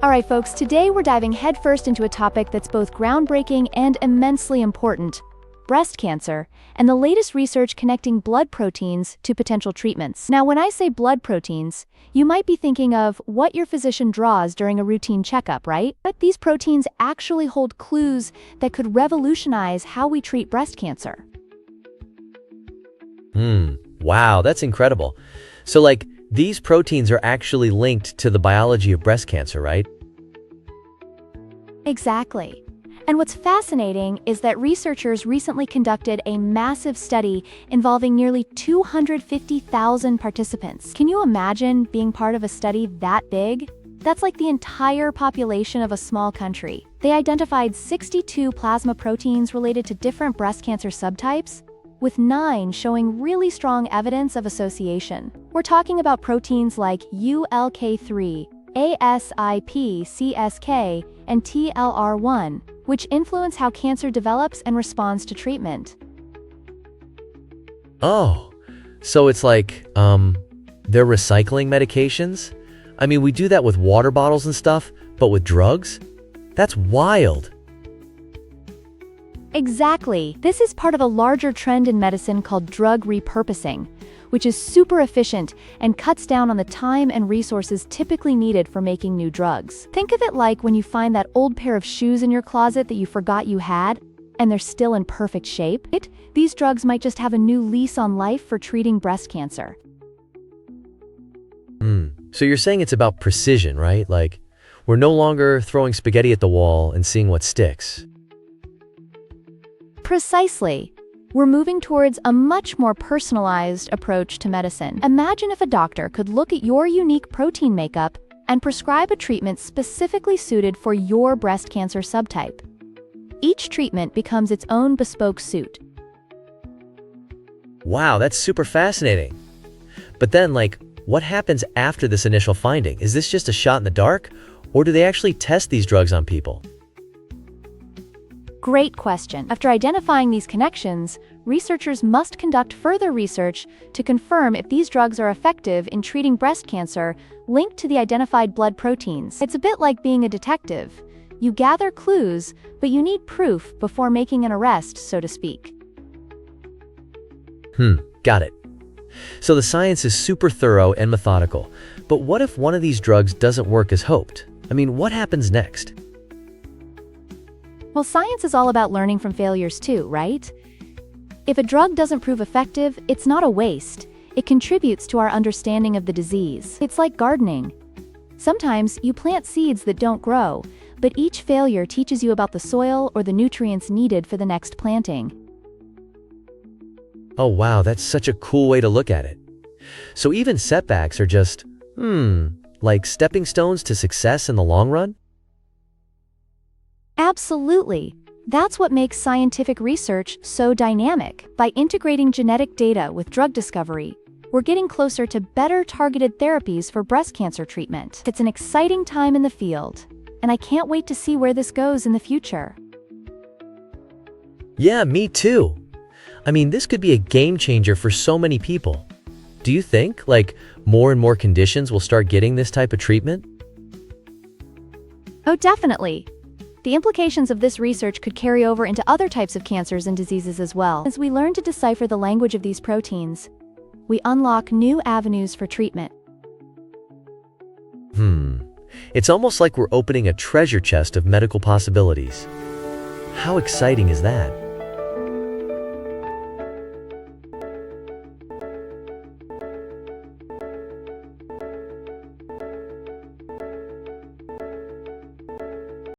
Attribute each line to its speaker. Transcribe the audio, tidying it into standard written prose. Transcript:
Speaker 1: Alright folks, today we're diving headfirst into a topic that's both groundbreaking and immensely important: breast cancer, and the latest research connecting blood proteins to potential treatments. Now, when I say blood proteins, you might be thinking of what your physician draws during a routine checkup, right? But these proteins actually hold clues that could revolutionize how we treat breast cancer.
Speaker 2: Wow, that's incredible. So these proteins are actually linked to the biology of breast cancer, right?
Speaker 1: Exactly. And what's fascinating is that researchers recently conducted a massive study involving nearly 250,000 participants. Can you imagine being part of a study that big? That's like the entire population of a small country. They identified 62 plasma proteins related to different breast cancer subtypes, with 9 showing really strong evidence of association. We're talking about proteins like ULK3, ASIP, CSK, and TLR1, which influence how cancer develops and responds to treatment.
Speaker 2: Oh, so it's they're recycling medications? I mean, we do that with water bottles and stuff, but with drugs? That's wild.
Speaker 1: Exactly. This is part of a larger trend in medicine called drug repurposing, which is super efficient and cuts down on the time and resources typically needed for making new drugs. Think of it like when you find that old pair of shoes in your closet that you forgot you had, and they're still in perfect shape. These drugs might just have a new lease on life for treating breast cancer.
Speaker 2: So you're saying it's about precision, right? We're no longer throwing spaghetti at the wall and seeing what sticks.
Speaker 1: Precisely. We're moving towards a much more personalized approach to medicine. Imagine if a doctor could look at your unique protein makeup and prescribe a treatment specifically suited for your breast cancer subtype. Each treatment becomes its own bespoke suit.
Speaker 2: Wow, that's super fascinating. But then, what happens after this initial finding? Is this just a shot in the dark, or do they actually test these drugs on people?
Speaker 1: Great question. After identifying these connections, researchers must conduct further research to confirm if these drugs are effective in treating breast cancer linked to the identified blood proteins. It's a bit like being a detective. You gather clues, but you need proof before making an arrest, so to speak.
Speaker 2: Got it. So the science is super thorough and methodical. But what if one of these drugs doesn't work as hoped? I mean, what happens next?
Speaker 1: Well, science is all about learning from failures too, right? If a drug doesn't prove effective, it's not a waste. It contributes to our understanding of the disease. It's like gardening. Sometimes you plant seeds that don't grow, but each failure teaches you about the soil or the nutrients needed for the next planting.
Speaker 2: Oh wow, that's such a cool way to look at it. So even setbacks are just, like stepping stones to success in the long run?
Speaker 1: Absolutely. That's what makes scientific research so dynamic. By integrating genetic data with drug discovery, we're getting closer to better targeted therapies for breast cancer treatment. It's an exciting time in the field, and I can't wait to see where this goes in the future.
Speaker 2: Yeah, me too. I mean, this could be a game changer for so many people. Do you think, more and more conditions will start getting this type of treatment?
Speaker 1: Oh, definitely. The implications of this research could carry over into other types of cancers and diseases as well. As we learn to decipher the language of these proteins, we unlock new avenues for treatment.
Speaker 2: It's almost like we're opening a treasure chest of medical possibilities. How exciting is that?